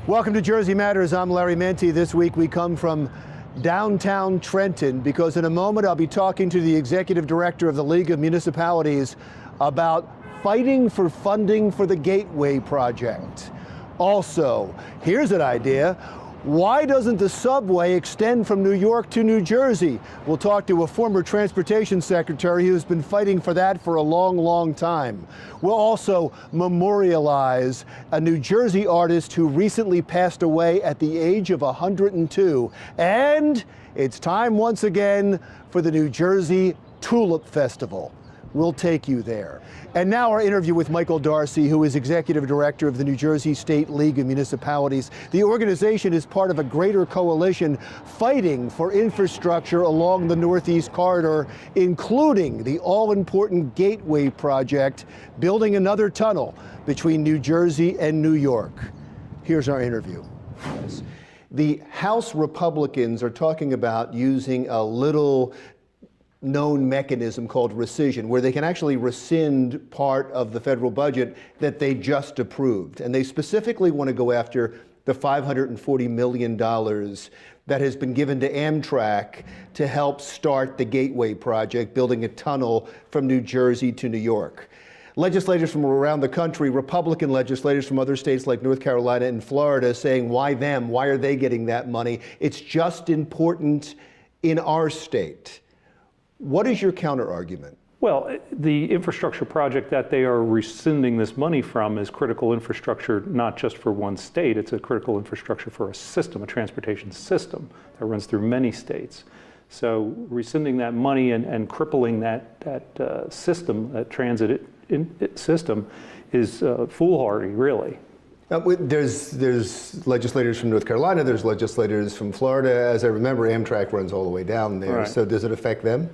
Welcome to Jersey Matters. I'm Larry Menti. This week we come from downtown Trenton because in a moment I'll be talking to the executive director of the League of Municipalities about fighting for funding for the Gateway project. Also, here's an idea. Why doesn't the subway extend from New York to New Jersey? We'll talk to a former transportation secretary who's been fighting for that for a long, long time. We'll also memorialize a New Jersey artist who recently passed away at the age of 102. And it's time once again for the New Jersey Tulip Festival. We'll take you there. And now our interview with Michael Darcy, who is Executive Director of the New Jersey State League of Municipalities. The organization is part of a greater coalition fighting for infrastructure along the Northeast Corridor, including the all-important Gateway project, building another tunnel between New Jersey and New York. Here's our interview. The House Republicans are talking about using a little known mechanism called rescission, where they can actually rescind part of the federal budget that they just approved. And they specifically want to go after the $540 million that has been given to Amtrak to help start the Gateway project, building a tunnel from New Jersey to New York. Legislators from around the country, Republican legislators from other states like North Carolina and Florida, saying, why them? Why are they getting that money? It's just important in our state. What is your counter argument? Well, the infrastructure project that they are rescinding this money from is critical infrastructure, not just for one state. It's a critical infrastructure for a system, a transportation system that runs through many states. So rescinding that money and crippling that system, that transit system, is foolhardy, really. There's legislators from North Carolina, there's legislators from Florida. As I remember, Amtrak runs all the way down there. Right. So does it affect them?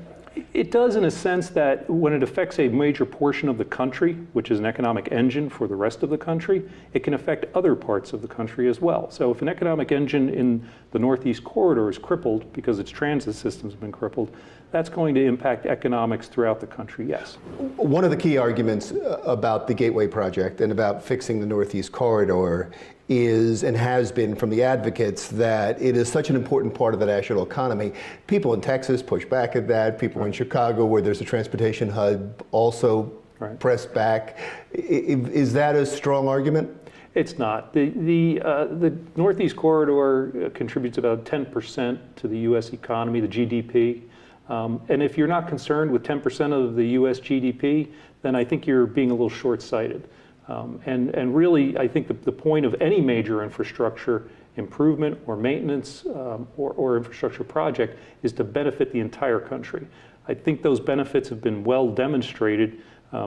It does, in a sense that when it affects a major portion of the country, which is an economic engine for the rest of the country, it can affect other parts of the country as well. So if an economic engine in the Northeast Corridor is crippled because its transit system's been crippled, that's going to impact economics throughout the country, yes. One of the key arguments about the Gateway project and about fixing the Northeast Corridor is and has been from the advocates that it is such an important part of the national economy. People in Texas push back at that. People in Chicago, where there's a transportation hub, also press back. Is that a strong argument? It's not. The Northeast Corridor contributes about 10% to the U.S. economy, the GDP. And if you're not concerned with 10% of the U.S. GDP, then I think you're being a little short-sighted. And really, I think the point of any major infrastructure improvement or maintenance or infrastructure project is to benefit the entire country. I think those benefits have been well demonstrated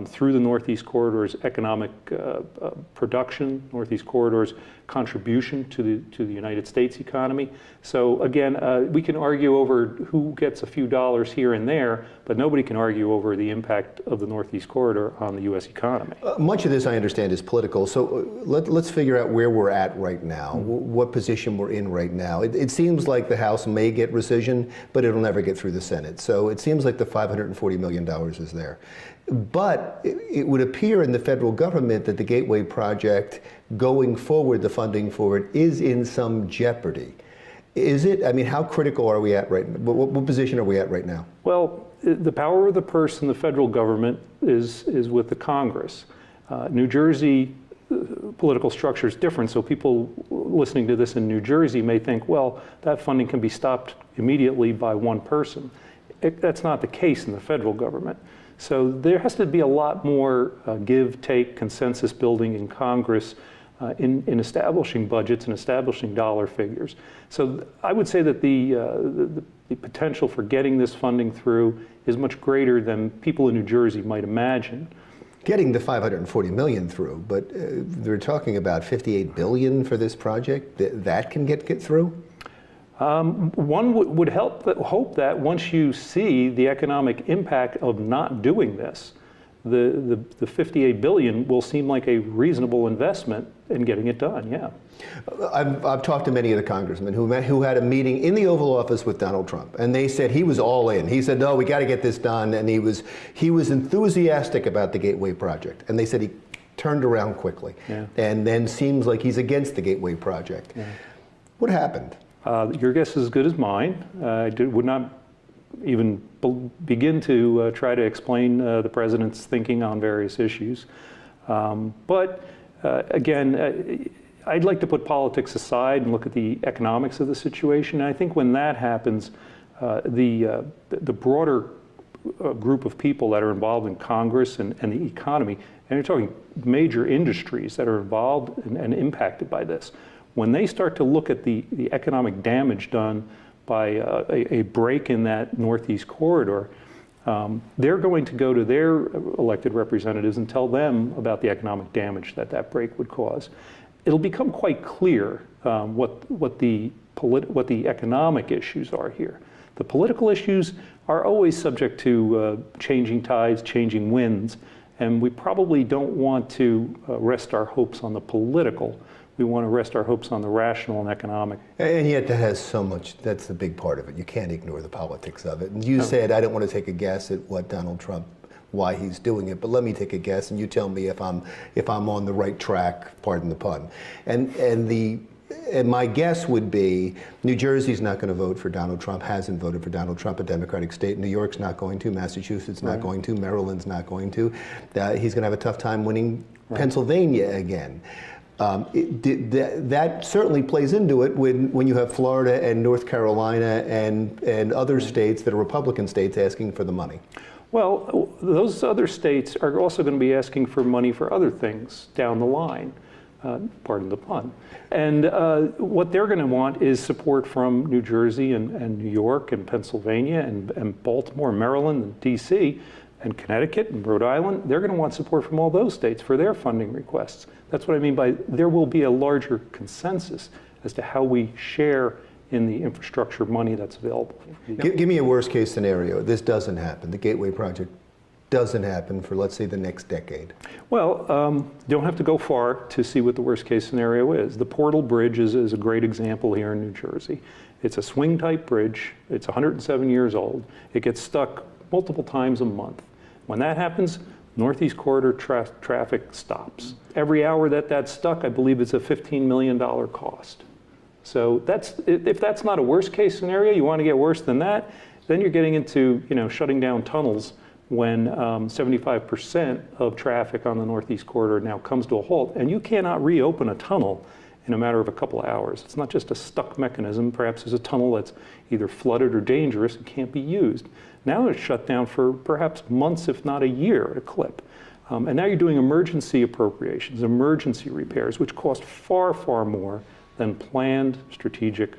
through the Northeast Corridor's economic production, Northeast Corridor's contribution to the United States economy. So again, we can argue over who gets a few dollars here and there, but nobody can argue over the impact of the Northeast Corridor on the U.S. economy. Much of this, I understand, is political. So let's figure out where we're at right now, what position we're in right now. It seems like the House may get rescission, but it'll never get through the Senate. So it seems like the $540 million is there. But it would appear in the federal government that the Gateway project, going forward, the funding for it is in some jeopardy. Is it? I mean, how critical are we at right now? What position are we at right now? Well, the power of the purse in the federal government is with the Congress. New Jersey political structure is different, so people listening to this in New Jersey may think, well, that funding can be stopped immediately by one person. That's not the case in the federal government. So there has to be a lot more give, take, consensus building in Congress in establishing budgets and establishing dollar figures. So I would say that the potential for getting this funding through is much greater than people in New Jersey might imagine. Getting the $540 million through, but they're talking about $58 billion for this project. That can get through? One would hope that once you see the economic impact of not doing this, the $58 billion will seem like a reasonable investment in getting it done, yeah. I've talked to many of the congressmen who had a meeting in the Oval Office with Donald Trump, and they said he was all in. He said, no, we got to get this done, and he was enthusiastic about the Gateway project. And they said turned around quickly, Yeah. and then seems like he's against the Gateway Project. Yeah. What happened? Your guess is as good as mine. I would not even begin to try to explain the president's thinking on various issues. But again, I'd like to put politics aside and look at the economics of the situation. And I think when that happens, the broader group of people that are involved in Congress and the economy, and you're talking major industries that are involved and impacted by this, when they start to look at the economic damage done by a break in that Northeast corridor, they're going to go to their elected representatives and tell them about the economic damage that that break would cause. It'll become quite clear what the economic issues are here. The political issues are always subject to changing tides, changing winds, and we probably don't want to rest our hopes on the political. We want to rest our hopes on the rational and economic. And yet that has so much, that's the big part of it. You can't ignore the politics of it. And you said, I don't want to take a guess at what Donald Trump, why he's doing it, but let me take a guess and you tell me if I'm on the right track, pardon the pun. And my guess would be New Jersey's not going to vote for Donald Trump, hasn't voted for Donald Trump, a Democratic state. New York's not going to, Massachusetts not going to, Maryland's not going to. He's going to have a tough time winning Pennsylvania again. That certainly plays into it when you have Florida and North Carolina and other states that are Republican states asking for the money. Well, those other states are also going to be asking for money for other things down the line, pardon the pun. And what they're going to want is support from New Jersey and New York and Pennsylvania and Baltimore, Maryland, and D.C., and Connecticut and Rhode Island. They're going to want support from all those states for their funding requests. That's what I mean by there will be a larger consensus as to how we share in the infrastructure money that's available. Give me a worst case scenario. This doesn't happen. The Gateway Project doesn't happen for, let's say, the next decade. Well, you don't have to go far to see what the worst case scenario is. The Portal Bridge is a great example here in New Jersey. It's a swing type bridge. It's 107 years old. It gets stuck multiple times a month. When that happens, Northeast Corridor traffic stops. Every hour that's stuck, I believe it's a $15 million cost. So if that's not a worst case scenario, you want to get worse than that, then you're getting into shutting down tunnels when 75% of traffic on the Northeast Corridor now comes to a halt, and you cannot reopen a tunnel in a matter of a couple of hours. It's not just a stuck mechanism. Perhaps there's a tunnel that's either flooded or dangerous and can't be used. Now it's shut down for perhaps months, if not a year at a clip. And now you're doing emergency appropriations, emergency repairs, which cost far, far more than planned strategic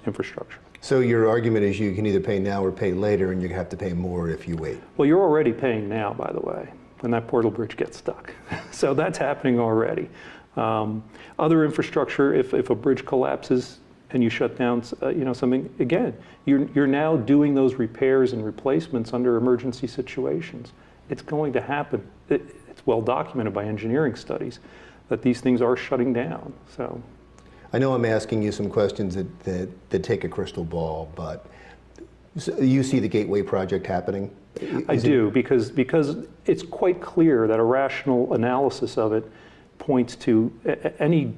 infrastructure. So your argument is you can either pay now or pay later, and you have to pay more if you wait. Well, you're already paying now, by the way, when that Portal Bridge gets stuck. So that's happening already. Other infrastructure, if a bridge collapses and you shut down, something, again, you're now doing those repairs and replacements under emergency situations. It's going to happen. It's well documented by engineering studies that these things are shutting down. So, I know I'm asking you some questions that take a crystal ball, but you see the Gateway Project happening? I do, because it's quite clear that a rational analysis of it points to any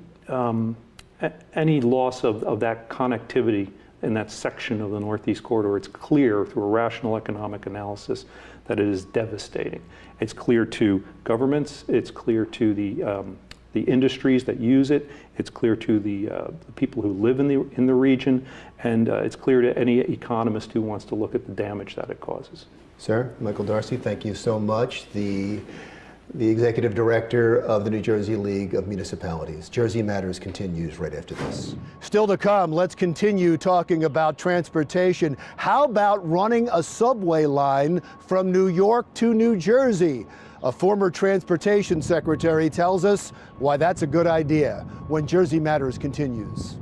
loss of that connectivity in that section of the Northeast Corridor. It's clear through a rational economic analysis that it is devastating. It's clear to governments. It's clear to the industries that use it. It's clear to the people who live in the region, and it's clear to any economist who wants to look at the damage that it causes. Sir, Michael Darcy, thank you so much. The Executive Director of the New Jersey League of Municipalities. Jersey Matters continues right after this. Still to come, let's continue talking about transportation. How about running a subway line from New York to New Jersey? A former transportation secretary tells us why that's a good idea when Jersey Matters continues.